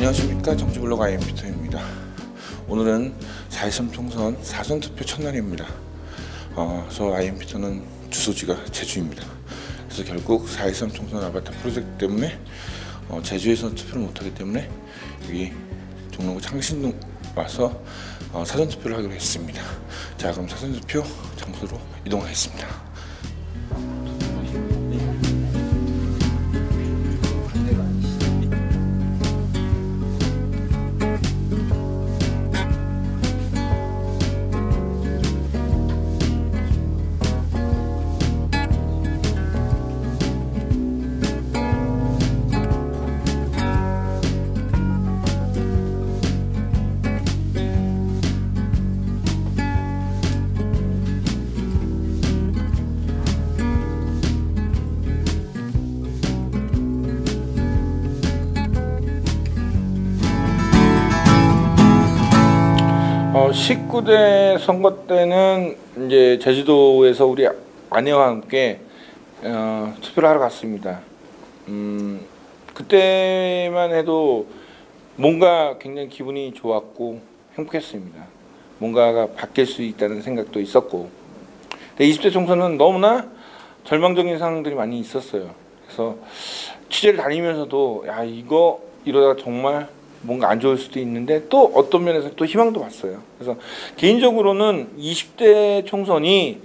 안녕하십니까, 정치블로그 IMP터입니다. 오늘은 4.13 총선 사전투표 첫날입니다. 저 IMP터는 주소지가 제주입니다. 그래서 결국 4.13 총선 아바타 프로젝트 때문에 제주에서 투표를 못하기 때문에 여기 종로구 창신동 와서 사전투표를 하기로 했습니다. 자, 그럼 사전투표 장소로 이동하겠습니다. 어, 19대 선거 때는 이제 제주도에서 우리 아내와 함께 투표를 하러 갔습니다. 그때만 해도 뭔가 굉장히 기분이 좋았고 행복했습니다. 뭔가가 바뀔 수 있다는 생각도 있었고, 근데 20대 총선은 너무나 절망적인 상황들이 많이 있었어요. 그래서 취재를 다니면서도 야, 이거 이러다가 정말 뭔가 안 좋을 수도 있는데 또 어떤 면에서 또 희망도 봤어요. 그래서 개인적으로는 20대 총선이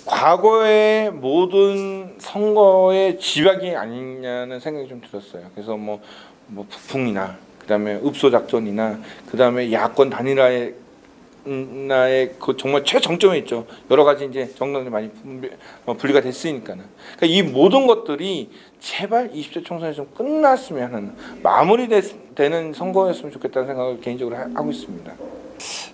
과거의 모든 선거의 집약이 아니냐는 생각이 좀 들었어요. 그래서 뭐 북풍이나 그다음에 읍소 작전이나 그다음에 야권 단일화의 그 정말 최정점에 있죠. 여러 가지 이제 정당들이 많이 분리가 됐으니까는. 그러니까 이 모든 것들이 제발 20대 총선이 좀 끝났으면 하는 마무리되는 선거였으면 좋겠다는 생각을 개인적으로 하고 있습니다.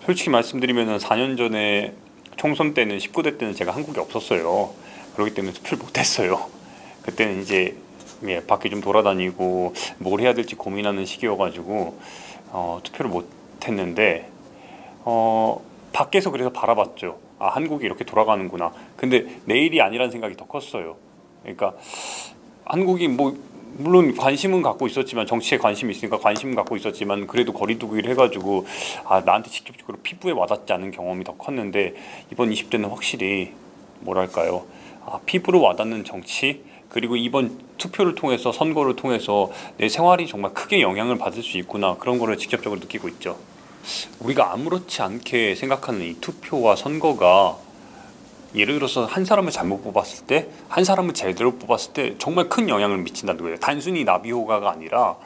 솔직히 말씀드리면 4년 전에 총선 때는 19대 때는 제가 한국에 없었어요. 그렇기 때문에 투표를 못했어요. 그때는 이제 밖에 좀 돌아다니고 뭘 해야 될지 고민하는 시기여가지고 투표를 못했는데 밖에서 그래서 바라봤죠. 아, 한국이 이렇게 돌아가는구나. 근데 내일이 아니라는 생각이 더 컸어요. 그러니까 한국이 물론 관심은 갖고 있었지만, 정치에 관심이 있으니까 관심은 갖고 있었지만, 그래도 거리두기를 해가지고 나한테 직접적으로 피부에 와닿지 않은 경험이 더 컸는데, 이번 20대는 확실히 뭐랄까요, 피부로 와닿는 정치, 그리고 이번 투표를 통해서, 선거를 통해서 내 생활이 정말 크게 영향을 받을 수 있구나, 그런 거를 직접적으로 느끼고 있죠. 우리가 아무렇지 않게 생각하는 이 투표와 선거가, 예를 들어서 한 사람을 잘못 뽑았을 때, 한 사람을 제대로 뽑았을 때 정말 큰 영향을 미친다는 거예요. 단순히 나비효과가 아니라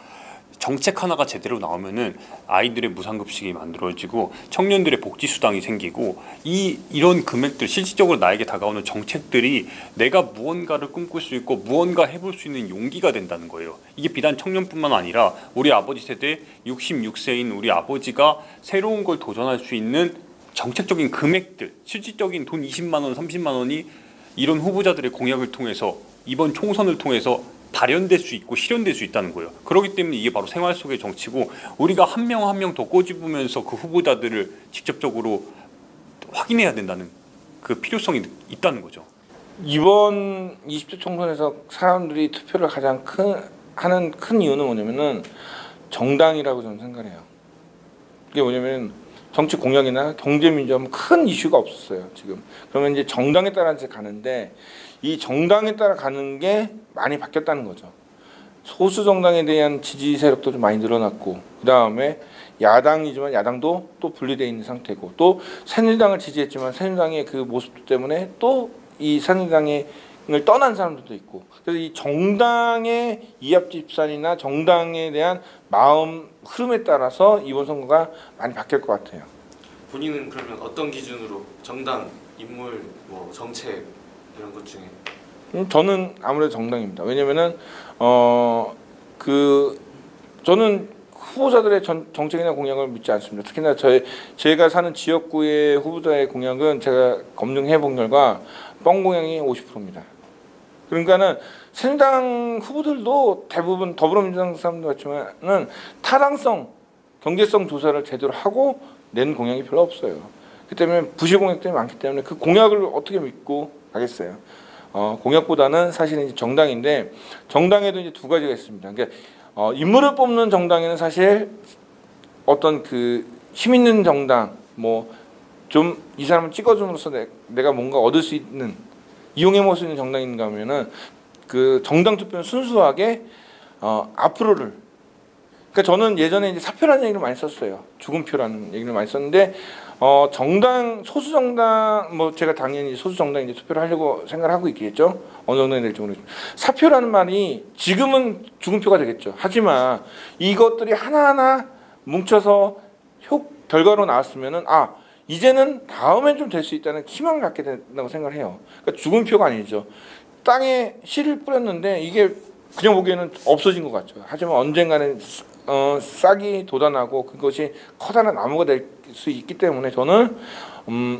정책 하나가 제대로 나오면은 아이들의 무상급식이 만들어지고 청년들의 복지수당이 생기고, 이런 금액들, 실질적으로 나에게 다가오는 정책들이 내가 무언가를 꿈꿀 수 있고 무언가 해볼 수 있는 용기가 된다는 거예요. 이게 비단 청년뿐만 아니라 우리 아버지 세대, 66세인 우리 아버지가 새로운 걸 도전할 수 있는 정책적인 금액들, 실질적인 돈 20만 원, 30만 원이 이런 후보자들의 공약을 통해서, 이번 총선을 통해서 발현될 수 있고 실현될 수 있다는 거예요. 그렇기 때문에 이게 바로 생활 속의 정치고, 우리가 한 명 한 명 더 꼬집으면서 그 후보자들을 직접적으로 확인해야 된다는 그 필요성이 있다는 거죠. 이번 20대 총선에서 사람들이 투표를 가장 하는 큰 이유는 뭐냐면은 정당이라고 저는 생각해요. 이게 뭐냐면 정치 공약이나 경제 민주화는 큰 이슈가 없었어요, 지금. 그러면 이제 정당에 따라 이제 가는데, 이 정당에 따라 가는 게 많이 바뀌었다는 거죠. 소수 정당에 대한 지지 세력도 좀 많이 늘어났고, 그 다음에 야당이지만 야당도 또 분리되어 있는 상태고, 또 새누리당을 지지했지만 새누리당의 그 모습 때문에 또 이 새누리당을 떠난 사람들도 있고, 그래서 이 정당의 이합 집산이나 정당에 대한 마음 흐름에 따라서 이번 선거가 많이 바뀔 것 같아요. 본인은 그러면 어떤 기준으로 정당, 인물, 정책 이런 것 중에? 저는 아무래도 정당입니다. 왜냐면은 저는 후보자들의 정책이나 공약을 믿지 않습니다. 특히나 제가 사는 지역구의 후보자의 공약은 제가 검증해 본 결과 뻥 공약이 50%입니다. 그러니까는 새누리당 후보들도 대부분 더불어민주당 사람들 같지만은 타당성, 경제성 조사를 제대로 하고 낸 공약이 별로 없어요. 그 때문에 부실 공약들이 많기 때문에 그 공약을 어떻게 믿고 가겠어요. 공약보다는 사실은 이제 정당인데, 정당에도 이제 두 가지가 있습니다. 그러니까 인물을 뽑는 정당에는 사실 어떤 그 힘 있는 정당, 뭐 좀 이 사람을 찍어줌으로써 내가 뭔가 얻을 수 있는, 이용해 먹을 수 있는 정당인가 하면은 그 정당 투표는 순수하게 앞으로를, 그러니까 저는 예전에 이제 사표라는 얘기를 많이 썼어요. 죽음표라는 얘기를 많이 썼는데 정당, 소수 정당, 뭐 제가 당연히 소수 정당 이제 투표를 하려고 생각을 하고 있겠죠. 어느 정도 될지 모르겠지만 사표라는 말이 지금은 죽음표가 되겠죠. 하지만 이것들이 하나하나 뭉쳐서 결과로 나왔으면은 이제는 다음엔 좀 될 수 있다는 희망을 갖게 된다고 생각을 해요. 그러니까 죽음표가 아니죠. 땅에 씨를 뿌렸는데 이게 그냥 보기에는 없어진 것 같죠. 하지만 언젠가는 싹이 돋아나고 그것이 커다란 나무가 될 수 있기 때문에 저는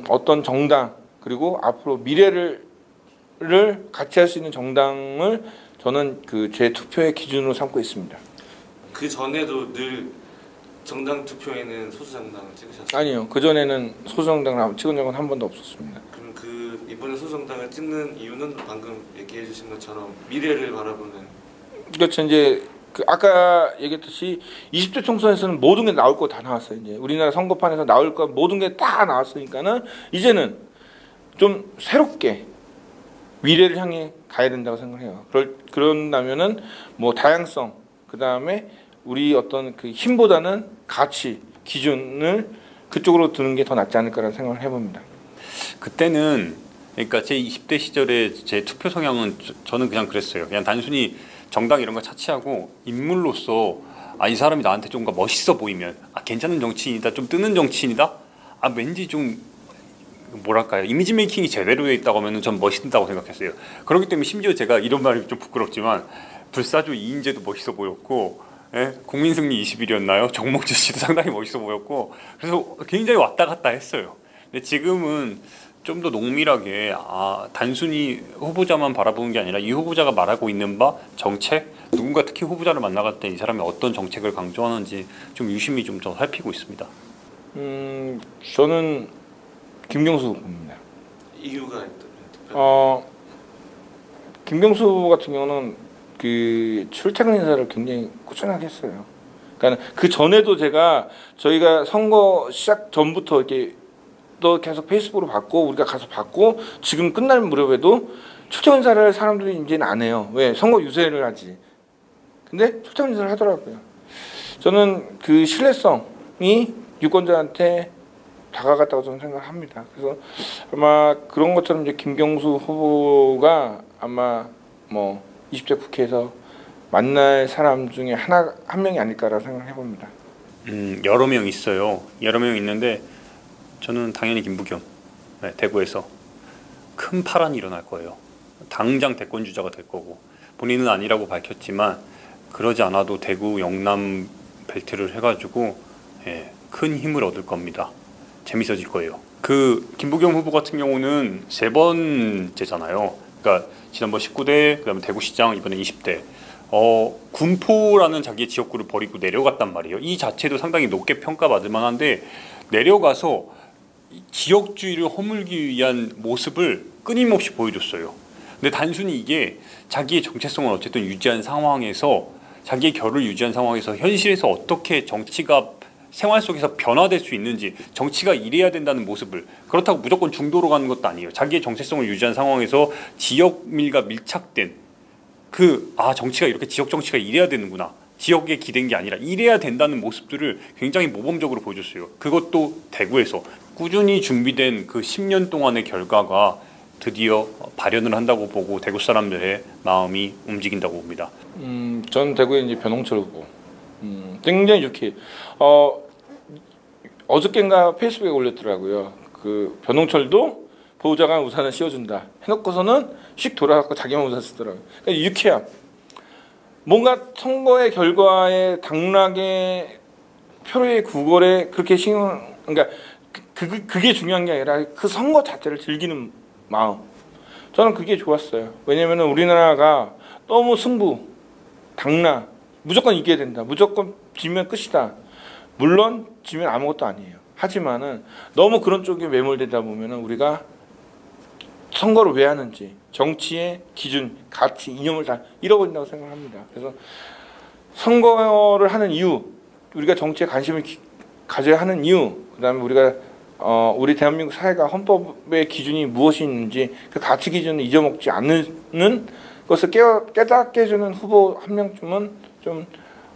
어떤 정당, 그리고 앞으로 미래를 같이 할 수 있는 정당을 저는 그 제 투표의 기준으로 삼고 있습니다. 그 전에도 늘 정당 투표에는 소수 정당을 찍으셨어요? 아니요, 그 전에는 소수 정당을 찍은 적은 한 번도 없었습니다. 그럼 그 이번에 소수 정당을 찍는 이유는 방금 얘기해 주신 것처럼 미래를 바라보는. 그렇죠. 이제 그 아까 얘기했듯이 20대 총선에서는 모든 게 나올 거 다 나왔어요. 이제 우리나라 선거판에서 나올 거 모든 게 다 나왔으니까는 이제는 좀 새롭게 미래를 향해 가야 된다고 생각해요. 그런다면은 뭐 다양성, 그 다음에 우리 어떤 그 힘보다는 가치, 기준을 그쪽으로 두는 게 더 낫지 않을까라는 생각을 해봅니다. 그때는 그러니까 제 20대 시절에 제 투표 성향은 저는 그냥 그랬어요. 그냥 단순히 정당 이런 거 차치하고 인물로서 이 사람이 나한테 좀 멋있어 보이면 괜찮은 정치인이다, 좀 뜨는 정치인이다, 왠지 좀 뭐랄까요, 이미지 메이킹이 제대로 돼 있다고 하면은 전 멋있다고 생각했어요. 그렇기 때문에 심지어 제가 이런 말이 좀 부끄럽지만 불사조 이인재도 멋있어 보였고, 국민승리 21이었나요? 정몽주 씨도 상당히 멋있어 보였고, 그래서 굉장히 왔다 갔다 했어요. 근데 지금은 좀 더 농밀하게 단순히 후보자만 바라보는 게 아니라 이 후보자가 말하고 있는 바 정책, 누군가 특히 후보자를 만나갈 때 이 사람이 어떤 정책을 강조하는지 좀 유심히 좀 더 살피고 있습니다. 저는 김경수 후보입니다. 이유가 있다면? 김경수 후보 같은 경우는 그 출퇴근 인사를 굉장히 꾸준하게 했어요. 그러니까 그 전에도 저희가 선거 시작 전부터 이렇게 또 계속 페이스북으로 받고 우리가 가서 받고 지금 끝날 무렵에도 출퇴근 인사를 사람들이 이제는 안 해요. 왜? 선거 유세를 하지. 근데 출퇴근 인사를 하더라고요. 저는 그 신뢰성이 유권자한테 다가갔다고 저는 생각을 합니다. 그래서 아마 그런 것처럼 이제 김경수 후보가 아마 뭐 20대 국회에서 만날 사람 중에 한 명이 아닐까라고 생각을 해봅니다. 여러 명 있어요. 여러 명 있는데 저는 당연히 김부겸, 대구에서 큰 파란이 일어날 거예요. 당장 대권 주자가 될 거고, 본인은 아니라고 밝혔지만 그러지 않아도 대구 영남 벨트를 해가지고 큰 힘을 얻을 겁니다. 재밌어질 거예요. 그 김부겸 후보 같은 경우는 3번째잖아요. 그러니까 지난번 19대, 그다음에 대구시장, 이번에 20대. 군포라는 자기의 지역구를 버리고 내려갔단 말이에요. 이 자체도 상당히 높게 평가받을 만한데, 내려가서 지역주의를 허물기 위한 모습을 끊임없이 보여줬어요. 근데 단순히 이게 자기의 정체성을 어쨌든 유지한 상황에서, 자기의 결을 유지한 상황에서 현실에서 어떻게 정치가 생활 속에서 변화될 수 있는지, 정치가 이래야 된다는 모습을, 그렇다고 무조건 중도로 가는 것도 아니에요. 자기의 정체성을 유지한 상황에서 지역밀과 밀착된 정치가 이렇게 지역 정치가 이래야 되는구나, 지역에 기댄 게 아니라 이래야 된다는 모습들을 굉장히 모범적으로 보여줬어요. 그것도 대구에서 꾸준히 준비된 그 10년 동안의 결과가 드디어 발현을 한다고 보고 대구 사람들의 마음이 움직인다고 봅니다. 전 대구의 이제 변홍철 후보 굉장히 좋게 어저께인가 페이스북에 올렸더라고요. 그 변홍철도 보호자가 우산을 씌워준다 해놓고서는 씩 돌아가고 자기만 우산 쓰더라고요. 그러니까 유쾌함, 뭔가 선거의 결과에 당락의 표의 구걸에 그렇게 그러니까 그게 중요한 게 아니라 그 선거 자체를 즐기는 마음, 저는 그게 좋았어요. 왜냐면은 우리나라가 너무 승부, 당락, 무조건 이겨야 된다, 무조건 지면 끝이다. 물론 지면 아무것도 아니에요. 하지만은 너무 그런 쪽에 매몰되다 보면은 우리가 선거를 왜 하는지, 정치의 기준, 가치, 이념을 다 잃어버린다고 생각합니다. 그래서 선거를 하는 이유, 우리가 정치에 관심을 가져야 하는 이유, 그다음에 우리가 우리 대한민국 사회가 헌법의 기준이 무엇이 있는지 그 가치 기준을 잊어먹지 않는 것을 깨닫게 해주는 후보 한 명쯤은 좀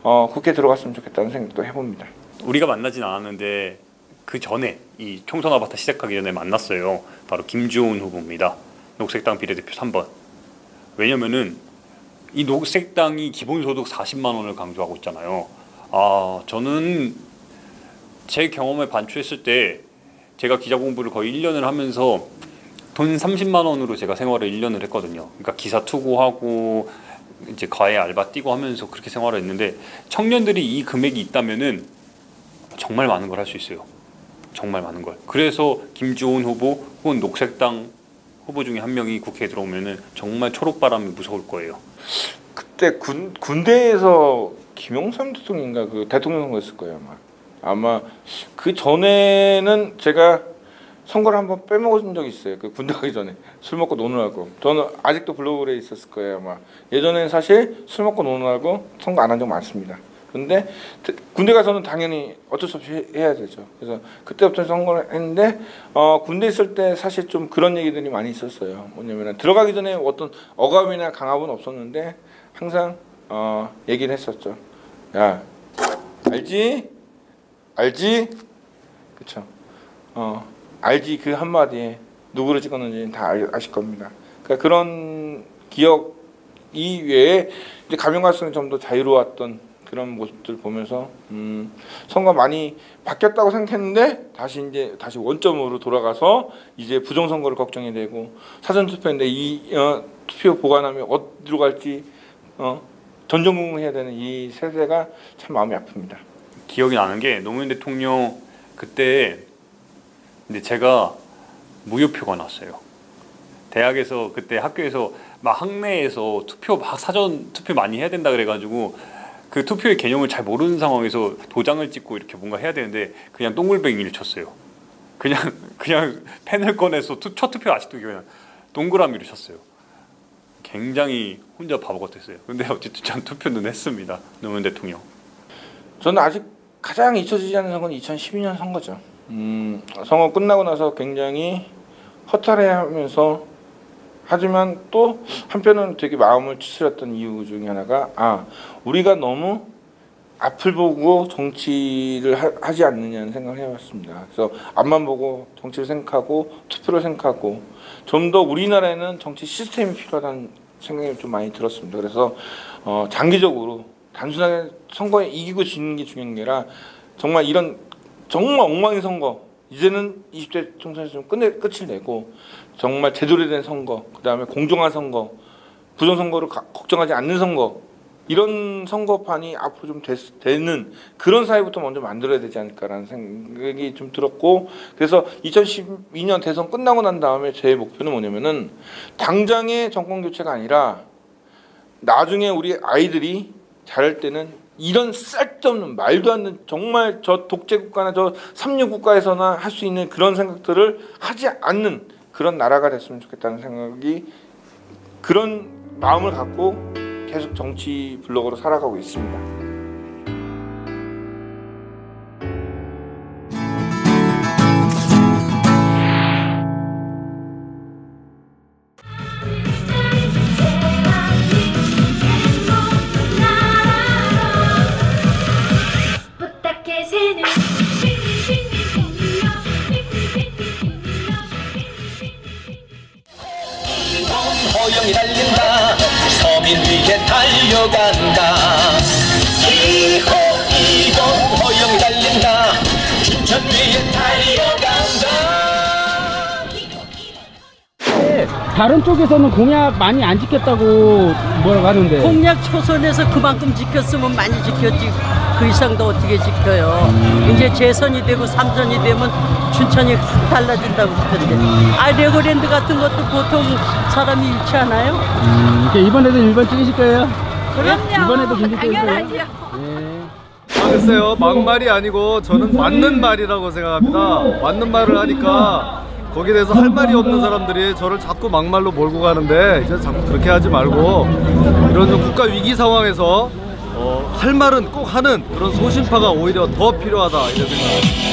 국회에 들어갔으면 좋겠다는 생각도 해봅니다. 우리가 만나진 않았는데 그 전에 이 총선 아바타 시작하기 전에 만났어요. 바로 김주훈 후보입니다. 녹색당 비례대표 3번. 왜냐면은 이 녹색당이 기본소득 40만 원을 강조하고 있잖아요. 저는 제 경험에 반추했을 때 제가 기자 공부를 거의 1년을 하면서 돈 30만 원으로 제가 생활을 1년을 했거든요. 그러니까 기사 투고하고 이제 과외 알바 뛰고 하면서 그렇게 생활을 했는데 청년들이 이 금액이 있다면은 정말 많은 걸 할 수 있어요. 정말 많은 걸. 그래서 김주훈 후보 혹은 녹색당 후보 중에 한 명이 국회에 들어오면은 정말 초록바람이 무서울 거예요. 그때 군대에서 김영삼 대통령인가 그 대통령 선거였을 거예요 아마 그 전에는 제가 선거를 한번 빼먹은 적이 있어요. 그 군대 가기 전에 술 먹고 노느라고. 저는 아직도 블로그에 있었을 거예요 아마. 예전에는 사실 술 먹고 노느라고 선거 안 한 적 많습니다. 근데 군대 가서는 당연히 어쩔 수 없이 해야 되죠. 그래서 그때부터 선거를 했는데 군대 있을 때 사실 좀 그런 얘기들이 많이 있었어요. 뭐냐면 들어가기 전에 어떤 억압이나 강압은 없었는데 항상 얘기를 했었죠. 야, 알지? 그쵸? 알지 그 한마디에 누구를 찍었는지 다 아실 겁니다. 그러니까 그런 기억 이외에 이제 가면 갈수록 좀 더 자유로웠던 그런 모습들 보면서 선거 많이 바뀌었다고 생각했는데 다시 원점으로 돌아가서 이제 부정선거를 걱정이 되고 사전투표인데 이 투표 보관함이 어디로 갈지 전전긍긍해야 되는 이 세대가 참 마음이 아픕니다. 기억이 나는 게 노무현 대통령 그때 근데 제가 무효표가 났어요. 대학에서 그때 학교에서 막 학내에서 투표 막 사전 투표 많이 해야 된다 그래가지고 그 투표의 개념을 잘 모르는 상황에서 도장을 찍고 이렇게 뭔가 해야 되는데 그냥 동글뱅이를 쳤어요. 그냥 펜을 꺼내서 첫 투표 아직도 기억이 나요. 동그라미를 쳤어요. 굉장히 혼자 바보 같았어요. 근데 어쨌든 전 투표는 했습니다. 노무현 대통령. 저는 아직 가장 잊혀지지 않는 선거는 2012년 선거죠. 선거 끝나고 나서 굉장히 허탈해하면서 하지만 또 한편은 되게 마음을 추스렸던 이유 중에 하나가 우리가 너무 앞을 보고 정치를 하지 않느냐는 생각을 해봤습니다. 그래서 앞만 보고 정치를 생각하고 투표를 생각하고 좀 더 우리나라에는 정치 시스템이 필요하다는 생각이 좀 많이 들었습니다. 그래서 장기적으로 단순하게 선거에 이기고 지는 게 중요한 게 아니라 정말 이런 정말 엉망인 선거 이제는 20대 총선에서 좀 끝을 내고 정말 제대로 된 선거, 그 다음에 공정한 선거, 부정선거를 걱정하지 않는 선거 이런 선거판이 앞으로 좀 되는 그런 사회부터 먼저 만들어야 되지 않을까라는 생각이 좀 들었고 그래서 2012년 대선 끝나고 난 다음에 제 목표는 뭐냐면은 당장의 정권 교체가 아니라 나중에 우리 아이들이 자랄 때는 이런 쓸데없는 말도 안 되는 정말 저 독재국가나 저 삼류국가에서나 할 수 있는 그런 생각들을 하지 않는 그런 나라가 됐으면 좋겠다는 생각이 그런 마음을 갖고 계속 정치 블로거로 살아가고 있습니다. 호영이 달린다 서민 위에 달려간다 2호 호영이 달린다 춘천 위에 달려간다. 다른 쪽에서는 공약 많이 안 지켰다고 뭐라고 하는데 공약 초선에서 그만큼 지켰으면 많이 지켰지 그 이상도 어떻게 지켜요. 이제 재선이 되고 3선이 되면 춘천이 확 달라진다고 그러던데 레고랜드 같은 것도 보통 사람이 잃지 않아요? 그러니까 이번에도 1번 찍으실 거예요? 그럼요. 이번에도 김진태 당연하죠. 네. 글쎄요, 막말이 아니고 저는 맞는 말이라고 생각합니다. 맞는 말을 하니까 거기에 대해서 할 말이 없는 사람들이 저를 자꾸 막말로 몰고 가는데 이제 자꾸 그렇게 하지 말고 이런 좀 국가 위기 상황에서 할 말은 꼭 하는 그런 소신파가 오히려 더 필요하다 이런 생각입니다.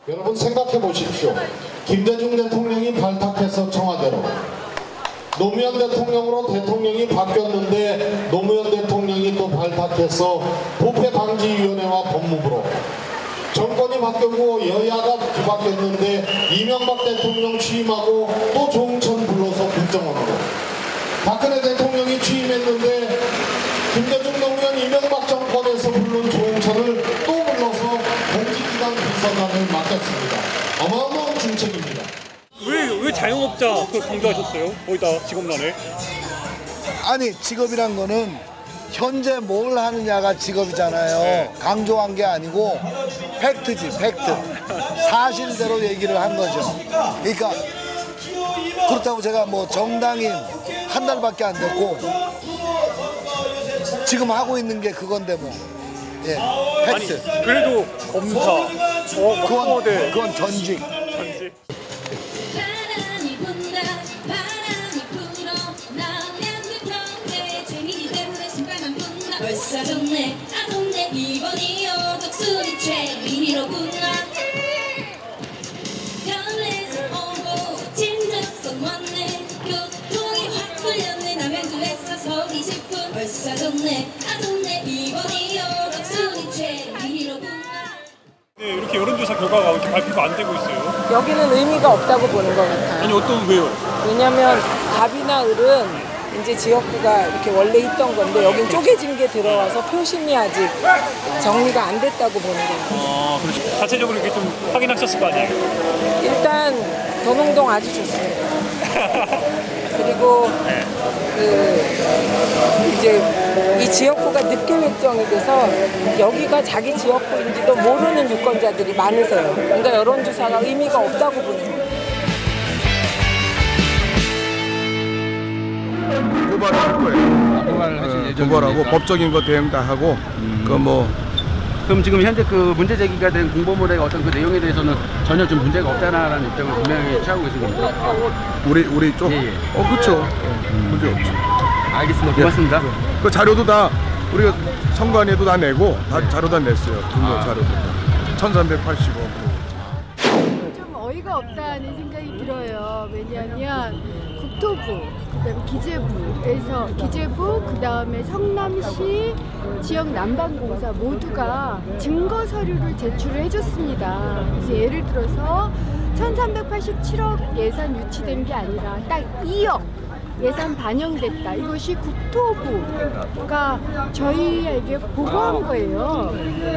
여러분 생각해 보십시오. 김대중 대통령이 발탁해서 청와대로 노무현 대통령으로 대통령이 바뀌었는데 노무현 대통령이 또 발탁해서 부패방지위원회와 법무부로 정권이 바뀌고 여야가 뒤바뀌었는데 이명박 대통령 취임하고 또 조응천 불러서 국정원으로 박근혜 대통령이 취임했는데 김대중 노무현 이명박 정권에서 부른 조응천을 또 불러서 공직기관 비서관을 맡겼습니다. 어마어마한 중책입니다. 왜 자영업자 그 강조하셨어요? 거기다 직업란에? 아니 직업이란 거는 현재 뭘 하느냐가 직업이잖아요. 강조한 게 아니고 팩트지 팩트. 사실대로 얘기를 한 거죠. 그러니까 그렇다고 제가 뭐 정당인 한 달밖에 안 됐고 지금 하고 있는 게 그건데 뭐. 예, 팩트. 아니, 그래도 검사, 그건 전직. 바람이 분다 바람이 불어 나면 그 평소에 재민이 때문에 신발만 분다 벌써 좋네 아 좋네 이번이요 독수리 재민이로구나 별내서 오고 진접선 왔네 교통이 확 풀렸네 남양주에서 서기 10분 벌써 좋네 아 좋네 이번이요 독수리 재민이로구나. 네, 이렇게 여론조사 결과가 이렇게 발표가 안 되고 있어요. 여기는 의미가 없다고 보는 것 같아요. 아니 왜요? 왜냐하면 갑이나 을은 이제 지역구가 이렇게 원래 있던 건데 여긴 쪼개진 게 들어와서 표심이 아직 정리가 안 됐다고 보는 거예요. 그렇죠. 자체적으로 이렇게 좀 확인하셨을 거 아니에요? 일단 도농동 아주 좋습니다. 그리고 이제 이 지역구가 늦게 결정이 돼서 여기가 자기 지역구인지도 모르는 유권자들이 많으세요. 그러니까 여론조사가 의미가 없다고 보는 거예요. 고발할 거예요. 고발을 하실 예정입니까? 고발하고 법적인 거 대응 다 하고 그럼 지금 현재 그 문제 제기가 된 공보물의 어떤 그 내용에 대해서는 전혀 좀 문제가 없다라는 입장을 분명히 취하고 계신 겁니다. 우리 쪽? 예. 그렇죠. 문제 없죠. 알겠습니다. 고맙습니다. 그 자료도 다 우리가 선관위에도 다 내고 다 자료 다 냈어요. 등록 자료도 1380억. 좀 어이가 없다는 생각이 들어요. 왜냐하면 국토부, 그다음에 기재부에서 기재부, 그다음에 성남시 지역 난방공사 모두가 증거 서류를 제출을 해줬습니다. 그래서 예를 들어서 1387억 예산 유치된 게 아니라 딱 2억 예산 반영됐다. 이것이 국토부가 저희에게 보고한 거예요.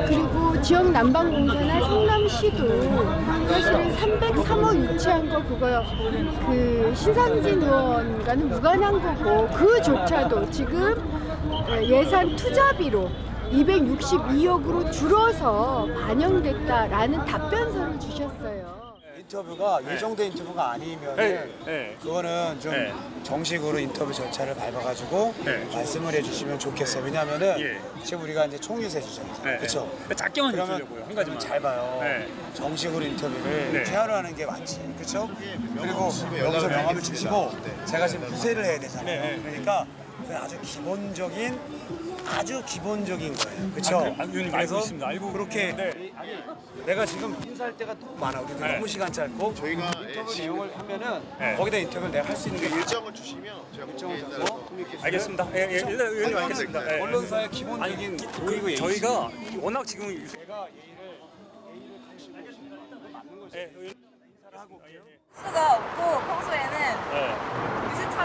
그리고 지역 난방공사나 성남시도 사실은 303억 유치한 거 그거 그 신상진 의원과는 무관한 거고 그조차도 지금 예산 투자비로 262억으로 줄어서 반영됐다라는 답변서를 주셨어요. 인터뷰가 예정된 인터뷰가 아니면 그거는 좀 정식으로 인터뷰 절차를 밟아가지고 말씀을 해주시면 좋겠어요. 왜냐하면은 지금 우리가 이제 총리세 주잖아요. 그렇죠? 짧게만 그러면 해주려고요. 한 가지만. 잘 봐요. 정식으로 인터뷰를 이렇게 하러 하는 게 맞지. 그렇죠? 그리고 여기서 명함을 주시고 제가 지금 무쇠를 해야 되잖아요. 그러니까 아주 기본적인 거예요. 그렇죠? 의원님 알고 있습니다. 알고 그렇게 내가 지금 인사할 때가 너무 많아. 우리 너무 시간 짧고 저희가 인터뷰 내용을 하면은 거기다 인터뷰를 내가 할 수 있는 게 일정을 주시면 제가 일정을 짜서 알겠습니다. 일단 의원님 알겠습니다. 언론사의 기본적인 그리고 저희가 워낙 지금 제가 예의를 가지시고 맞는 거죠. 인사를 하고 올게요. 수가 없고 평소에는 유세차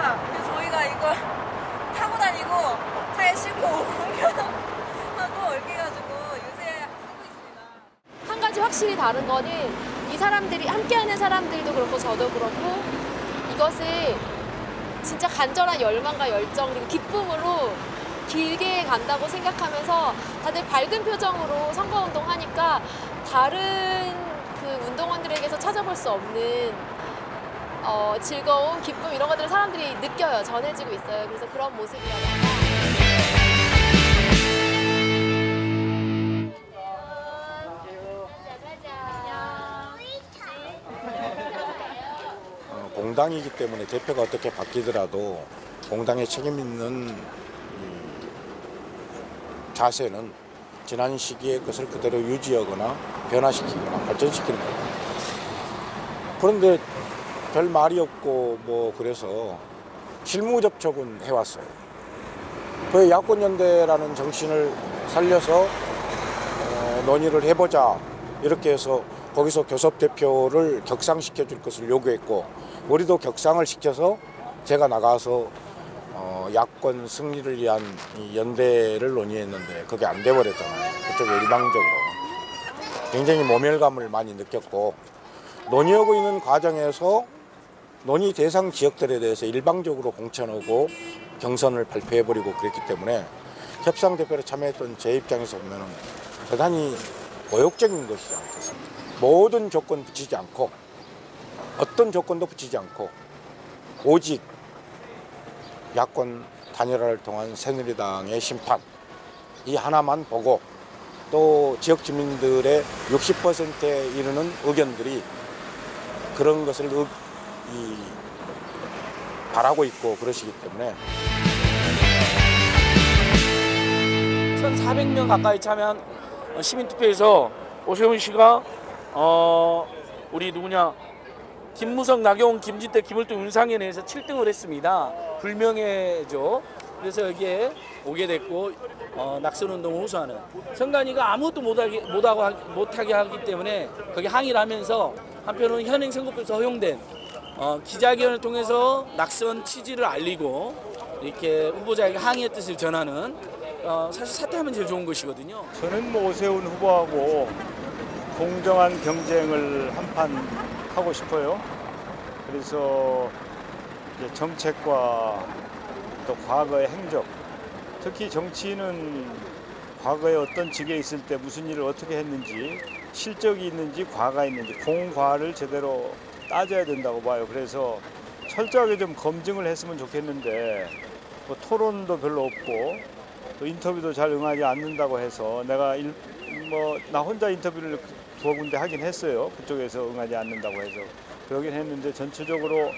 저희가 이걸 타고 다니고 차에 싣고 운전하고 이렇게 해가지고 요새 쓰고 있습니다. 한 가지 확실히 다른 거는 이 사람들이 함께하는 사람들도 그렇고 저도 그렇고 이것을 진짜 간절한 열망과 열정 그리고 기쁨으로 길게 간다고 생각하면서 다들 밝은 표정으로 선거운동 하니까 다른 그 운동원들에게서 찾아볼 수 없는 즐거움, 기쁨 이런 것들을 사람들이 느껴요. 전해지고 있어요. 그래서 그런 모습이라던가. 공당이기 때문에 대표가 어떻게 바뀌더라도 공당에 책임 있는 자세는 지난 시기에 그것을 그대로 유지하거나 변화시키거나 발전시키는 겁니다. 그런데 별 말이 없고 뭐 그래서 실무 접촉은 해왔어요. 그 야권연대라는 정신을 살려서 논의를 해보자 이렇게 해서 거기서 교섭 대표를 격상시켜 줄 것을 요구했고 우리도 격상을 시켜서 제가 나가서 야권 승리를 위한 이 연대를 논의했는데 그게 안 돼버렸잖아요. 그쪽에 일방적으로. 굉장히 모멸감을 많이 느꼈고 논의하고 있는 과정에서 논의 대상 지역들에 대해서 일방적으로 공천하고 경선을 발표해버리고 그랬기 때문에 협상 대표로 참여했던 제 입장에서 보면 대단히 모욕적인 것이지 않겠습니까? 모든 조건 붙이지 않고 어떤 조건도 붙이지 않고 오직 야권 단일화를 통한 새누리당의 심판 이 하나만 보고 또 지역 주민들의 60%에 이르는 의견들이 그런 것을 바라고 있고 그러시기 때문에 1,400명 가까이 참여한 시민투표에서 오세훈 씨가 우리 누구냐 김무성, 나경원, 김진태, 김을동, 윤상현에서 7등을 했습니다. 불명예죠. 그래서 여기에 오게 됐고 낙선운동을 호소하는 선관위가 아무것도 못하게 하기 때문에 거기 항의를 하면서 한편으로는 현행 선거법에서 허용된 기자회견을 통해서 낙선 취지를 알리고 이렇게 후보자에게 항의의 뜻을 전하는 사실 사퇴하면 제일 좋은 것이거든요. 저는 뭐 오세훈 후보하고 공정한 경쟁을 한판 하고 싶어요. 그래서 이제 정책과 또 과거의 행적, 특히 정치인은 과거에 어떤 직에 있을 때 무슨 일을 어떻게 했는지 실적이 있는지 과가 있는지 공과를 제대로 따져야 된다고 봐요. 그래서 철저하게 좀 검증을 했으면 좋겠는데 뭐 토론도 별로 없고 또 인터뷰도 잘 응하지 않는다고 해서 내가 나 혼자 인터뷰를 두어 군데 하긴 했어요. 그쪽에서 응하지 않는다고 해서 그러긴 했는데 전체적으로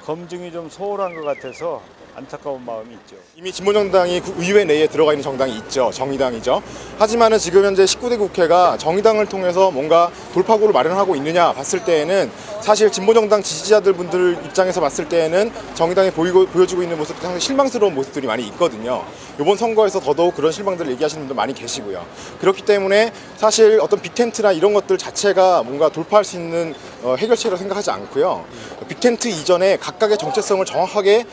검증이 좀 소홀한 것 같아서 안타까운 마음이 있죠. 이미 진보정당이 의회 내에 들어가 있는 정당이 있죠. 정의당이죠. 하지만은 지금 현재 19대 국회가 정의당을 통해서 뭔가 돌파구를 마련하고 있느냐 봤을 때에는 사실 진보정당 지지자들 분들 입장에서 봤을 때에는 정의당이 보여주고 있는 모습이 상당히 실망스러운 모습들이 많이 있거든요. 이번 선거에서 더더욱 그런 실망들을 얘기하시는 분들 많이 계시고요. 그렇기 때문에 사실 어떤 빅텐트나 이런 것들 자체가 뭔가 돌파할 수 있는 해결책이라고 생각하지 않고요. 빅텐트 이전에 각각의 정체성을 정확하게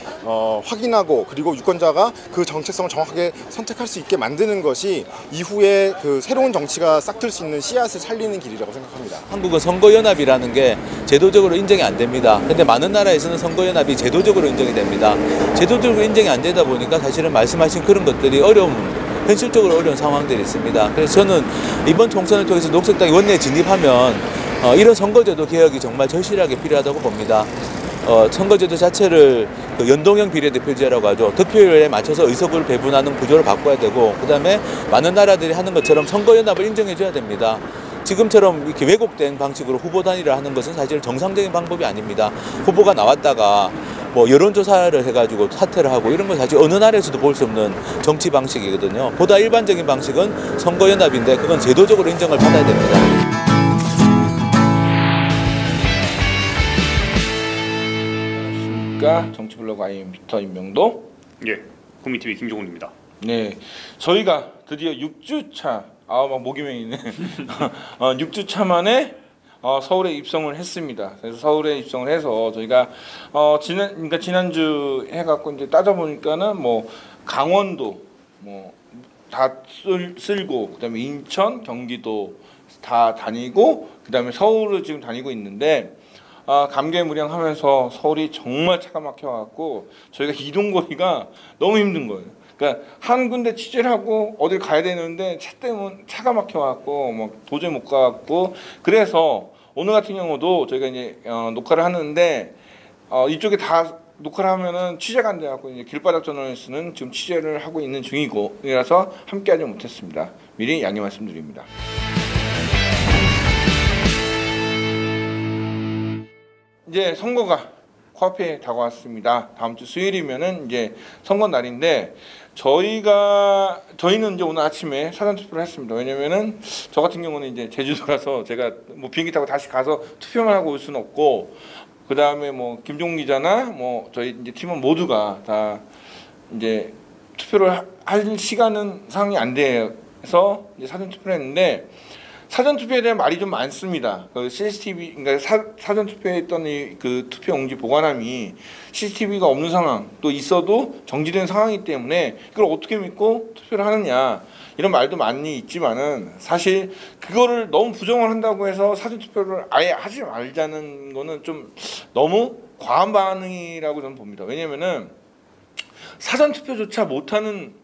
확인하고 그리고 유권자가 그 정체성을 정확하게 선택할 수 있게 만드는 것이 이후에 그 새로운 정치가 싹틀 수 있는 씨앗을 살리는 길이라고 생각합니다. 한국은 선거연합이라는 게 제도적으로 인정이 안 됩니다. 근데 많은 나라에서는 선거연합이 제도적으로 인정이 됩니다. 제도적으로 인정이 안 되다 보니까 사실은 말씀하신 그런 것들이 현실적으로 어려운 상황들이 있습니다. 그래서 저는 이번 총선을 통해서 녹색당이 원내에 진입하면 이런 선거제도 개혁이 정말 절실하게 필요하다고 봅니다. 선거제도 자체를 연동형 비례대표제라고 하죠. 득표율에 맞춰서 의석을 배분하는 구조를 바꿔야 되고 그다음에 많은 나라들이 하는 것처럼 선거연합을 인정해줘야 됩니다. 지금처럼 이렇게 왜곡된 방식으로 후보 단일화 하는 것은 사실 정상적인 방법이 아닙니다. 후보가 나왔다가 뭐 여론조사를 해가지고 사퇴를 하고 이런 건 사실 어느 나라에서도 볼 수 없는 정치 방식이거든요. 보다 일반적인 방식은 선거연합인데 그건 제도적으로 인정을 받아야 됩니다. 정치블로그 아이엠부터 임명도 국민TV 김종훈입니다. 네, 저희가 드디어 6주차 막 목이 메이네 6주차 만에 서울에 입성을 했습니다. 그래서 서울에 입성을 해서 저희가 지난주 해갖고 이제 따져보니까는 뭐 강원도 뭐 다 쓸고 그다음에 인천, 경기도 다 다니고 그다음에 서울을 지금 다니고 있는데 감개무량하면서 서울이 정말 차가 막혀갖고 저희가 이동거리가 너무 힘든 거예요. 그러니까 한 군데 취재를 하고 어딜 가야 되는데 차 때문에 차가 막혀갖고 뭐 도저히 못 가갖고 그래서 오늘 같은 경우도 저희가 이제 녹화를 하는데 이쪽에 다 녹화를 하면은 취재가 안 돼갖고 이제 길바닥 저널리스트는 지금 취재를 하고 있는 중이라서 함께하지 못했습니다. 미리 양해 말씀드립니다. 이제 선거가 코앞에 다가왔습니다. 다음 주 수요일이면은 이제 선거 날인데 저희는 이제 오늘 아침에 사전 투표를 했습니다. 왜냐면은 저 같은 경우는 이제 제주도라서 제가 뭐 비행기 타고 다시 가서 투표만 하고 올 수는 없고 그 다음에 뭐 김종국 기자나 뭐 저희 이제 팀원 모두가 다 이제 투표를 할 시간은 상황이 안 돼서 이제 사전 투표를 했는데. 사전 투표에 대한 말이 좀 많습니다. 그 CCTV, 그러니까 사전 투표했던 그 투표 용지 보관함이 CCTV가 없는 상황, 또 있어도 정지된 상황이기 때문에 그걸 어떻게 믿고 투표를 하느냐 이런 말도 많이 있지만은 사실 그거를 너무 부정을 한다고 해서 사전 투표를 아예 하지 말자는 거는 좀 너무 과한 반응이라고 저는 봅니다. 왜냐면은 사전 투표조차 못하는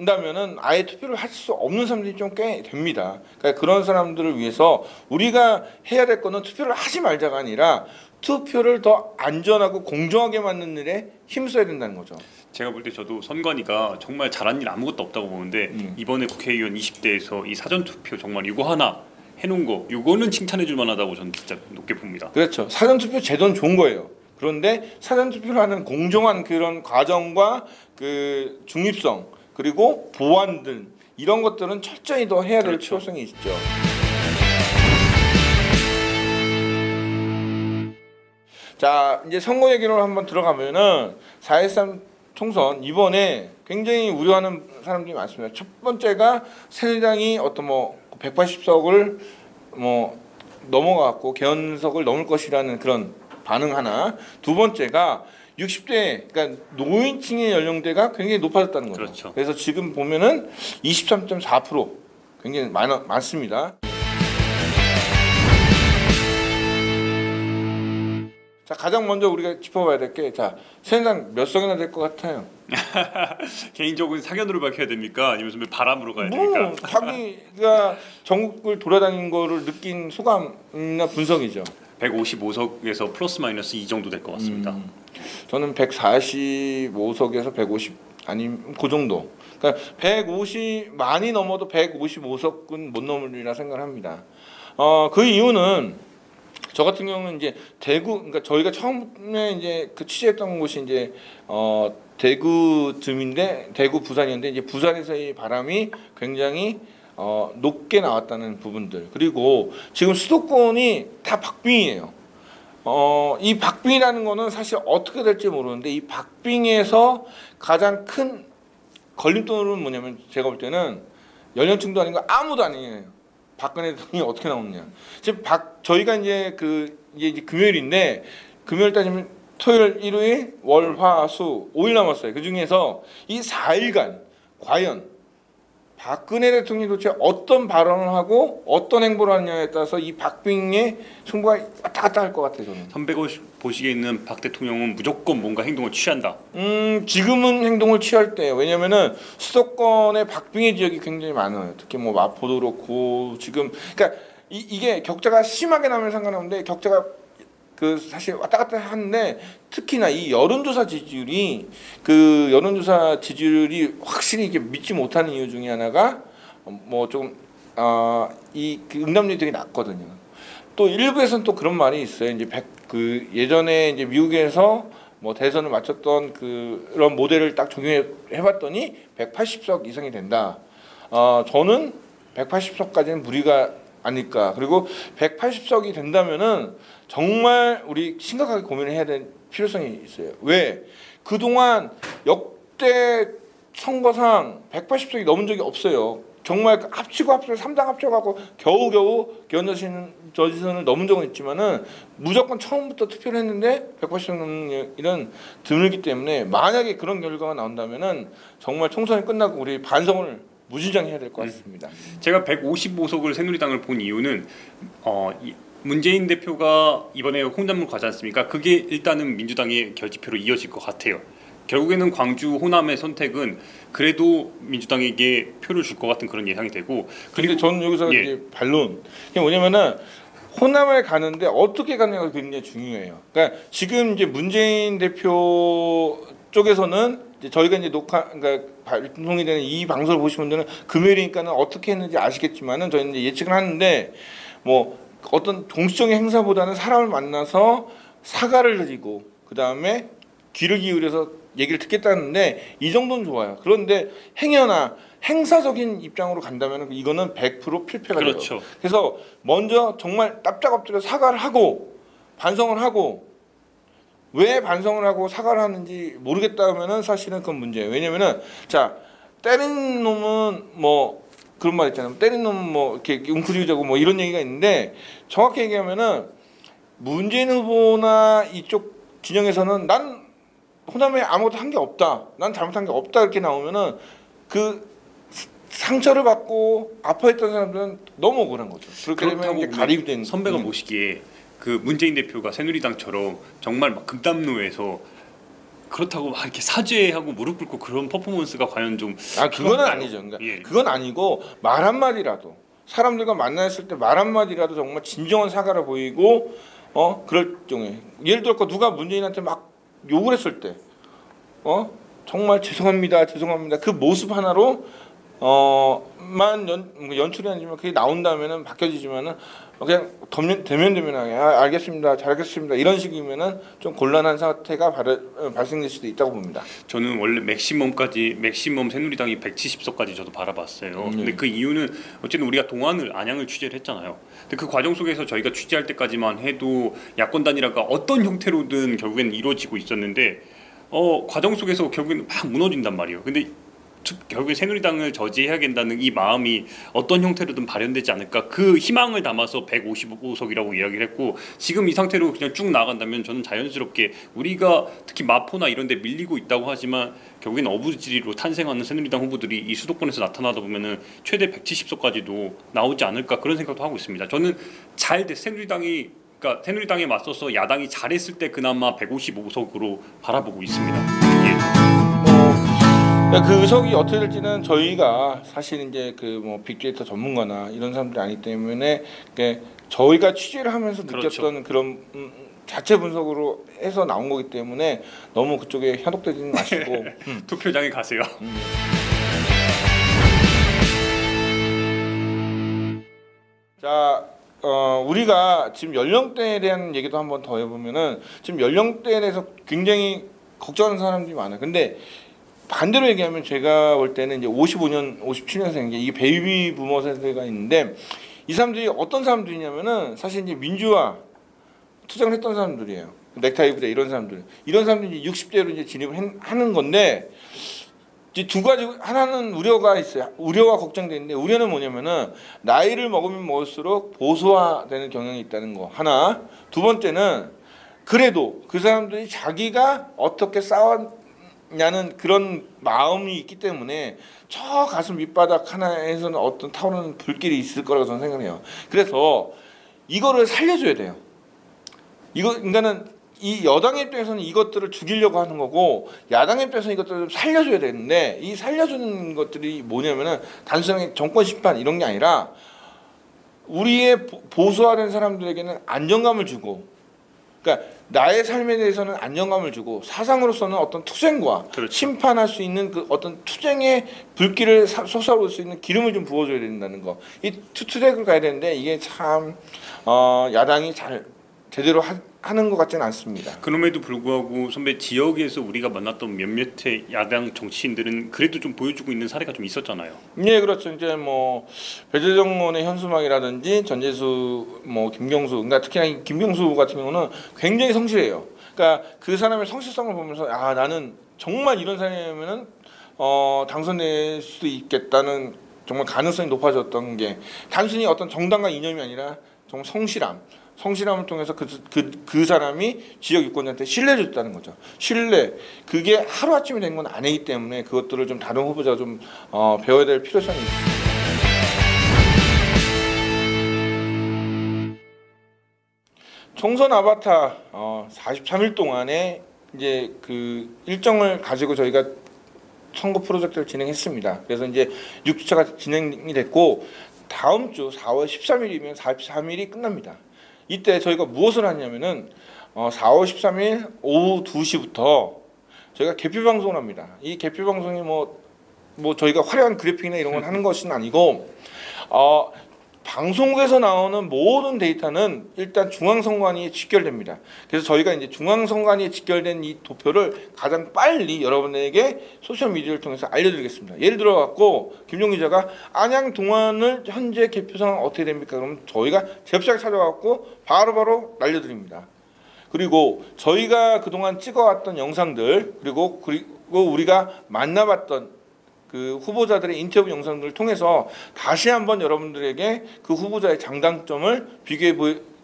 다면은 아예 투표를 할 수 없는 사람들이 좀 꽤 됩니다. 그러니까 그런 사람들을 위해서 우리가 해야 될 거는 투표를 하지 말자가 아니라 투표를 더 안전하고 공정하게 만드는 일에 힘써야 된다는 거죠. 제가 볼 때 저도 선관위가 정말 잘한 일 아무것도 없다고 보는데 이번에 국회의원 20대에서 이 사전투표 정말 이거 하나 해놓은 거 이거는 칭찬해줄 만하다고 저는 진짜 높게 봅니다. 그렇죠. 사전투표 제도는 좋은 거예요. 그런데 사전투표를 하는 공정한 그런 과정과 그 중립성 그리고 보안 등 이런 것들은 철저히 더 해야 될 필요성이 있죠. 자, 이제 선거 얘기로 한번 들어가면은 4.13 총선 이번에 굉장히 우려하는 사람들이 많습니다. 첫 번째가 새누리당이 어떤 뭐 180석을 뭐 넘어갔고 개헌석을 넘을 것이라는 그런 반응 하나. 두 번째가 60대, 그러니까 노인층의 연령대가 굉장히 높아졌다는 거죠. 그렇죠. 그래서 지금 보면은 23.4% 굉장히 많습니다. 자, 가장 먼저 우리가 짚어봐야 될 게, 자, 새누리당 몇 석이나 될 것 같아요? 개인적으로 사견으로 밝혀야 됩니까? 아니면 좀 바람으로 가야 됩니까? 자기가 전국을 돌아다닌 거를 느낀 소감이나 분석이죠. 155석에서 플러스 마이너스 이 정도 될 것 같습니다. 저는 145석에서 150 아니면 그 정도. 그러니까 150 많이 넘어도 155석은 못 넘으리라 생각을 합니다. 그 이유는 저 같은 경우는 이제 대구, 그러니까 저희가 처음에 이제 그 취재했던 곳이 이제 대구쯤인데 대구 부산이었는데 이제 부산에서의 바람이 굉장히 높게 나왔다는 부분들. 그리고 지금 수도권이 다 박빙이에요. 이 박빙이라는 거는 사실 어떻게 될지 모르는데 이 박빙에서 가장 큰 걸림돌은 뭐냐면 제가 볼 때는 연령층도 아니고 아무도 아니에요. 박근혜 대통령이 어떻게 나오느냐. 지금 저희가 이제 이제 금요일인데 금요일 따지면 토요일, 일요일, 월, 화, 수 5일 남았어요. 그 중에서 이 4일간 과연 박근혜 대통령이 도대체 어떤 발언을 하고 어떤 행보를 하느냐에 따라서 이 박빙의 승부가 왔다 갔다 할 것 같아요. 저는. 선배가 보시기에 있는 박 대통령은 무조건 뭔가 행동을 취한다. 지금은 행동을 취할 때예요. 왜냐면은 수도권의 박빙의 지역이 굉장히 많아요. 특히 뭐 마포도 그렇고 지금 그러니까 이게 격차가 심하게 나면 상관없는데 격차가 그 사실 왔다 갔다 하는데 특히나 이 여론조사 지지율이 확실히 이게 믿지 못하는 이유 중에 하나가 뭐 좀 이 응답률이 되게 낮거든요. 또 일부에서는 또 그런 말이 있어요. 이제 예전에 이제 미국에서 뭐 대선을 마쳤던 그런 모델을 딱 적용해봤더니 180석 이상이 된다. 저는 180석까지는 무리가 아닐까. 그리고 180석이 된다면은 정말 우리 심각하게 고민을 해야 될 필요성이 있어요. 왜? 그동안 역대 선거상 180석이 넘은 적이 없어요. 정말 합치고 3당 합쳐가고 겨우겨우 저지선을 넘은 적은 있지만은 무조건 처음부터 투표를 했는데 180석 넘는 일은 드물기 때문에 만약에 그런 결과가 나온다면은 정말 총선이 끝나고 우리 반성을 무진장해야 될 것 같습니다. 제가 155석을 새누리당을 본 이유는 문재인 대표가 이번에 홍단물 가지 않습니까? 그게 일단은 민주당의 결집표로 이어질 것 같아요. 결국에는 광주 호남의 선택은 그래도 민주당에게 표를 줄 것 같은 그런 예상이 되고. 그런데 저는 여기서 이제 반론. 이게 뭐냐면은 호남을 가는데 어떻게 가느냐가 굉장히 중요해요. 그러니까 지금 이제 문재인 대표 쪽에서는 이제 저희가 이제 그러니까 방송이 되는 이 방송을 보시는 분들은 금요일이니까는 어떻게 했는지 아시겠지만은 저희는 이제 예측을 하는데 뭐 어떤 공식적인 행사보다는 사람을 만나서 사과를 드리고 그 다음에 귀를 기울여서 얘기를 듣겠다는데 이 정도는 좋아요. 그런데 행여나 행사적인 입장으로 간다면 이거는 100% 필패가 돼요. 그렇죠. 그래서 먼저 정말 납작 엎드려 사과를 하고 반성을 하고 왜 반성을 하고 사과를 하는지 모르겠다 하면은 사실은 그건 문제예요. 왜냐면은 자 때린 놈은 뭐 그런 말 있잖아요. 때린 놈은 뭐 이렇게 웅크리자고 뭐 이런 얘기가 있는데 정확히 얘기하면은 문재인 후보나 이쪽 진영에서는 난 호남에 아무것도 한 게 없다. 난 잘못한 게 없다 이렇게 나오면은 그 상처를 받고 아파했던 사람들은 너무 억울한 거죠. 그렇게 되면 이제 가립이 된 선배가 보시기에 그 문재인 대표가 새누리당처럼 정말 막 금담로에서 그렇다고 막 이렇게 사죄하고 무릎 꿇고 그런 퍼포먼스가 과연 좀 그건 아니죠. 그러니까 그건 아니고 말 한마디라도 사람들과 만났을 때 말 한마디라도 정말 진정한 사과를 보이고 그럴 경우에 예를 들어 누가 문재인한테 막 욕을 했을 때 정말 죄송합니다 그 모습 하나로 만 연출이 아니지만 그게 나온다면은 바뀌어지지만은 그냥 대면대면하게 알겠습니다 잘하겠습니다 이런 식이면은 좀 곤란한 사태가 발생될 수도 있다고 봅니다. 저는 원래 맥시멈 새누리당이 170석까지 저도 바라봤어요. 근데 그 이유는 어쨌든 우리가 안양을 취재를 했잖아요. 근데 그 과정 속에서 저희가 취재할 때까지만 해도 야권 단일화가 어떤 형태로든 결국엔 이루어지고 있었는데 과정 속에서 결국에는 막 무너진단 말이에요. 근데 결국에 새누리당을 저지해야 된다는 이 마음이 어떤 형태로든 발현되지 않을까 그 희망을 담아서 155석이라고 이야기를 했고 지금 이 상태로 그냥 쭉 나간다면 저는 자연스럽게 우리가 특히 마포나 이런 데 밀리고 있다고 하지만 결국에는 어부지리로 탄생하는 새누리당 후보들이 이 수도권에서 나타나다 보면은 최대 170석까지도 나오지 않을까 그런 생각도 하고 있습니다. 저는 새누리당에 맞서서 야당이 잘했을 때 그나마 155석으로 바라보고 있습니다. 그 석이 어떻게 될지는 저희가 사실 이제 그 뭐 빅데이터 전문가나 이런 사람들이 아니기 때문에 저희가 취재를 하면서 느꼈던 그런 자체 분석으로 해서 나온 거기 때문에 너무 그쪽에 현혹되지는 마시고 투표장에 가세요. 자, 우리가 지금 연령대에 대한 얘기도 한번 더 해보면은 지금 연령대에 대해서 굉장히 걱정하는 사람들이 많아요. 근데 반대로 얘기하면 제가 볼 때는 이제 55년, 57년생 이게 베이비 부머 세대가 있는데 이 사람들이 어떤 사람들이냐면은 사실 이제 민주화 투쟁을 했던 사람들이에요. 넥타이 부대 이런 사람들이 이제 60대로 이제 진입을 하는 건데 이제 두 가지 하나는 우려가 있어요. 우려와 걱정되는데 우려는 뭐냐면은 나이를 먹으면 먹을수록 보수화되는 경향이 있다는 거 하나. 두 번째는 그래도 그 사람들이 자기가 어떻게 싸웠냐는 그런 마음이 있기 때문에 저 가슴 밑바닥 하나에서는 어떤 타오르는 불길이 있을 거라고 저는 생각해요. 그래서 이거를 살려줘야 돼요. 그러니까는 이 여당의 입장에서는 이것들을 죽이려고 하는 거고 야당의 입장에서는 이것들을 살려줘야 되는데 이 살려주는 것들이 뭐냐면은 단순하게 정권 심판 이런 게 아니라 우리의 보수화된 사람들에게는 안정감을 주고 그러니까 나의 삶에 대해서는 안정감을 주고 사상으로서는 어떤 투쟁과 심판할 수 있는 그 어떤 투쟁의 불길을 솟아올 수 있는 기름을 좀 부어줘야 된다는 거. 이 투쟁을 가야 되는데 이게 참 야당이 잘 제대로 하는 것 같지는 않습니다. 그럼에도 불구하고 선배 지역에서 우리가 만났던 몇몇의 야당 정치인들은 그래도 좀 보여주고 있는 사례가 좀 있었잖아요. 네, 그렇죠. 이제 뭐 배재정론의 현수막이라든지 전재수, 뭐 김경수, 그러니까 특히나 김경수 같은 경우는 굉장히 성실해요. 그러니까 그 사람의 성실성을 보면서 아 나는 정말 이런 사람이면은 당선될 수도 있겠다는 정말 가능성이 높아졌던 게 단순히 어떤 정당과 이념이 아니라 정말 성실함을 통해서 그 사람이 지역 유권자한테 신뢰를 줬다는 거죠. 신뢰. 그게 하루아침에 된 건 아니기 때문에 그것들을 좀 다른 후보자가 좀 배워야 될 필요성이 있습니다. 총선 아바타 43일 동안에 이제 그 일정을 가지고 저희가 선거 프로젝트를 진행했습니다. 그래서 이제 6주차가 진행이 됐고 다음 주 4월 13일이면 43일이 끝납니다. 이때 저희가 무엇을 하냐면은 4월 13일 오후 2시부터 저희가 개표 방송을 합니다. 이 개표 방송이 뭐 저희가 화려한 그래픽이나 이런 걸 하는 것은 아니고 방송국에서 나오는 모든 데이터는 일단 중앙선관위에 직결됩니다. 그래서 저희가 이제 중앙선관위에 직결된 이 도표를 가장 빨리 여러분에게 소셜미디어를 통해서 알려드리겠습니다. 예를 들어 갖고 김종 기자가 안양 동안을 현재 개표 상황 어떻게 됩니까? 그러면 저희가 제작사에 찾아갖고 바로바로 날려드립니다. 그리고 저희가 그동안 찍어왔던 영상들 그리고 우리가 만나봤던 그 후보자들의 인터뷰 영상들을 통해서 다시 한번 여러분들에게 그 후보자의 장단점을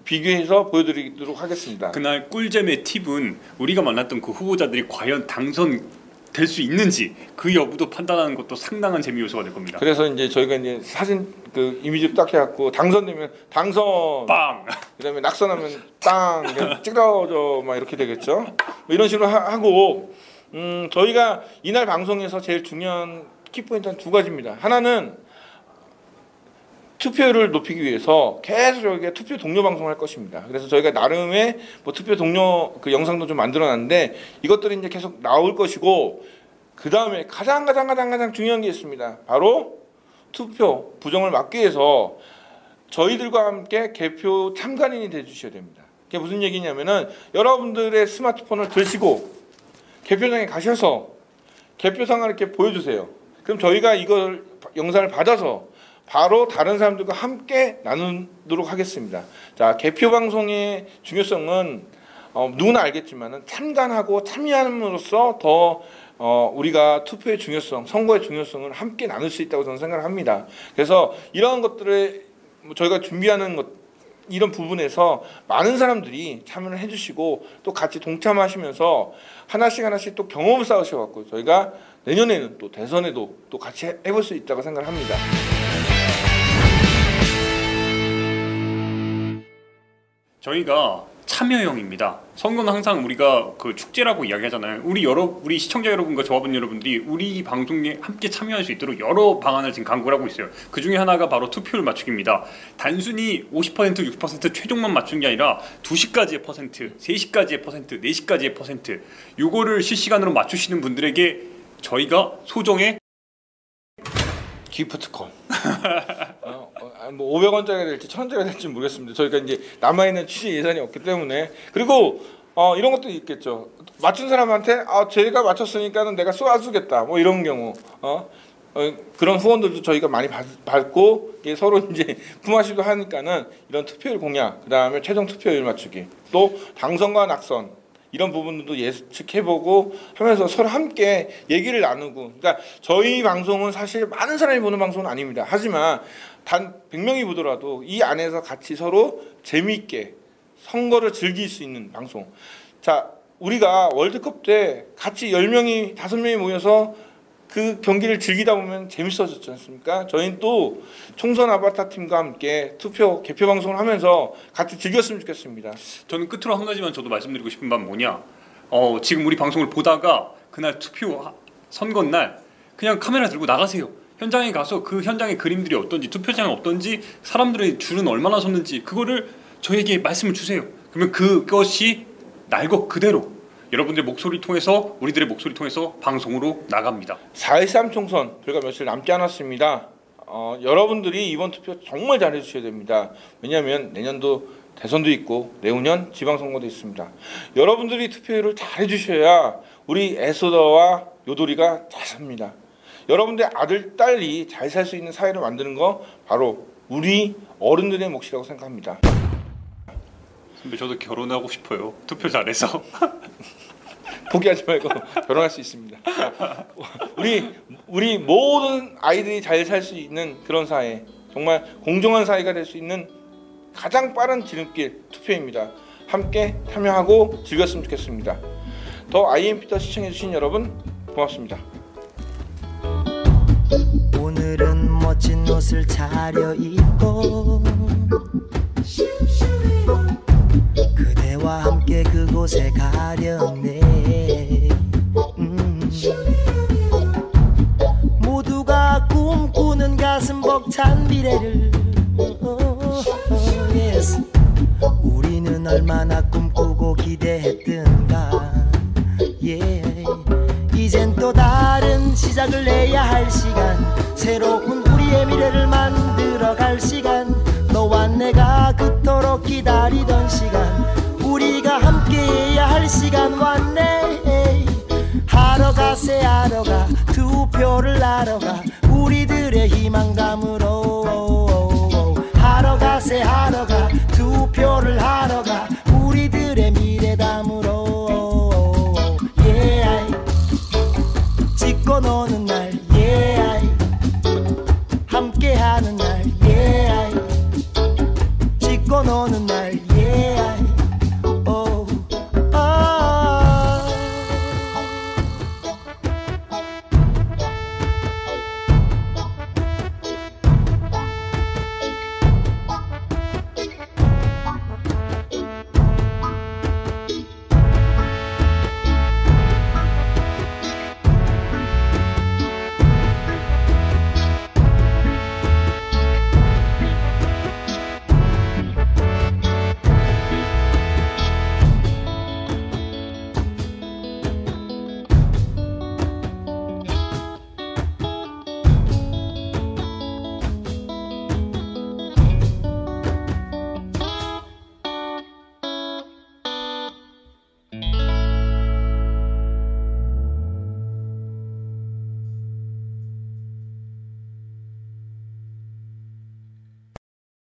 비교해서 보여드리도록 하겠습니다. 그날 꿀잼의 팁은 우리가 만났던 그 후보자들이 과연 당선될 수 있는지 그 여부도 판단하는 것도 상당한 재미 요소가 될 겁니다. 그래서 이제 저희가 이제 사진 그 이미지를 딱 해갖고 당선되면 당선 빵 그다음에 낙선하면 땅 찌그러져 막 이렇게 되겠죠. 뭐 이런 식으로 하고 저희가 이날 방송에서 제일 중요한 키포인트는 두 가지입니다. 하나는 투표율을 높이기 위해서 계속 저희가 투표 동료 방송을 할 것입니다. 그래서 저희가 나름의 뭐 투표 동료 그 영상도 좀 만들어놨는데 이것들이 이제 계속 나올 것이고 그 다음에 가장 중요한 게 있습니다. 바로 투표 부정을 막기 위해서 저희들과 함께 개표 참관인이 돼주셔야 됩니다. 그게 무슨 얘기냐면은 여러분들의 스마트폰을 드시고 개표장에 가셔서 개표상을 이렇게 보여주세요. 그럼 저희가 이걸 영상을 받아서 바로 다른 사람들과 함께 나누도록 하겠습니다. 자, 개표 방송의 중요성은 누구나 알겠지만은 참관하고 참여함으로써 더 우리가 투표의 중요성, 선거의 중요성을 함께 나눌 수 있다고 저는 생각을 합니다. 그래서 이런 것들을 저희가 준비하는 것 이런 부분에서 많은 사람들이 참여를 해주시고 또 같이 동참하시면서 하나씩 또 경험을 쌓으셔갖고 저희가 내년에는 또 대선에도 또 같이 해볼 수 있다고 생각을 합니다. 저희가 참여형입니다. 선거는 항상 우리가 그 축제라고 이야기하잖아요. 우리 시청자 여러분과 저와분 여러분들이 우리 방송에 함께 참여할 수 있도록 여러 방안을 지금 강구를 하고 있어요. 그 중에 하나가 바로 투표율 맞추기입니다. 단순히 50%, 60% 최종만 맞춘 게 아니라 2시까지의 퍼센트, 3시까지의 퍼센트, 4시까지의 퍼센트 요거를 실시간으로 맞추시는 분들에게 저희가 소정의 기프트콘 뭐 500원짜리가 될지 1000원짜리가 될지 모르겠습니다. 저희가 이제 남아있는 취재 예산이 없기 때문에 그리고 이런 것도 있겠죠. 맞춘 사람한테 제가 맞췄으니까는 내가 쏘아주겠다 뭐 이런 경우 그런 후원들도 저희가 많이 받고 서로 이제 품앗이도 하니까는 이런 투표율 공약 그 다음에 최종 투표율 맞추기 또 당선과 낙선 이런 부분들도 예측해보고 하면서 서로 함께 얘기를 나누고 그러니까 저희 방송은 사실 많은 사람이 보는 방송은 아닙니다. 하지만 단 100명이 보더라도 이 안에서 같이 서로 재미있게 선거를 즐길 수 있는 방송. 자, 우리가 월드컵 때 같이 10명이 5명이 모여서 그 경기를 즐기다 보면 재밌어졌지 않습니까? 저희는 또 총선 아바타 팀과 함께 투표 개표 방송을 하면서 같이 즐겼으면 좋겠습니다. 저는 끝으로 한 가지만 저도 말씀드리고 싶은 바는 뭐냐, 지금 우리 방송을 보다가 그날 투표 선거날 그냥 카메라 들고 나가세요. 현장에 가서 그 현장의 그림들이 어떤지, 투표장이 어떤지, 사람들의 줄은 얼마나 섰는지 그거를 저에게 말씀을 주세요. 그러면 그것이 날 것 그대로 여러분들의 목소리를 통해서, 우리들의 목소리를 통해서 방송으로 나갑니다. 4.13 총선 불과 며칠 남지 않았습니다. 여러분들이 이번 투표 정말 잘해주셔야 됩니다. 왜냐하면 내년도 대선도 있고 내후년 지방선거도 있습니다. 여러분들이 투표율을 잘해주셔야 우리 애소더와 요도리가 잘 삽니다. 여러분들의 아들, 딸이 잘 살 수 있는 사회를 만드는 거 바로 우리 어른들의 몫이라고 생각합니다. 선배, 저도 결혼하고 싶어요. 투표 잘해서. 포기하지 말고 결혼할 수 있습니다. 우리 모든 아이들이 잘 살 수 있는 그런 사회, 정말 공정한 사회가 될 수 있는 가장 빠른 지름길 투표입니다. 함께 참여하고 즐겼으면 좋겠습니다. 더 IMP더 시청해주신 여러분 고맙습니다. 오늘은 멋진 옷을 차려입고 곳에 가렸네. 모두가 꿈꾸는 가슴 벅찬 미래를 yes. 우리는 얼마나 꿈꾸고 기대했던가. yeah. 이젠 또 다른 시작을 내야 할 시간, 새로운 우리의 미래를 만들어갈 시간, 너와 내가 그토록 기다리던 시간, 우리가 함께해야 할 시간 왔네. 하러 가세 하러 가, 투표를 하러 가, 우리들의 희망 담으러. 하러 가세 하러 가, 투표를 하러 가,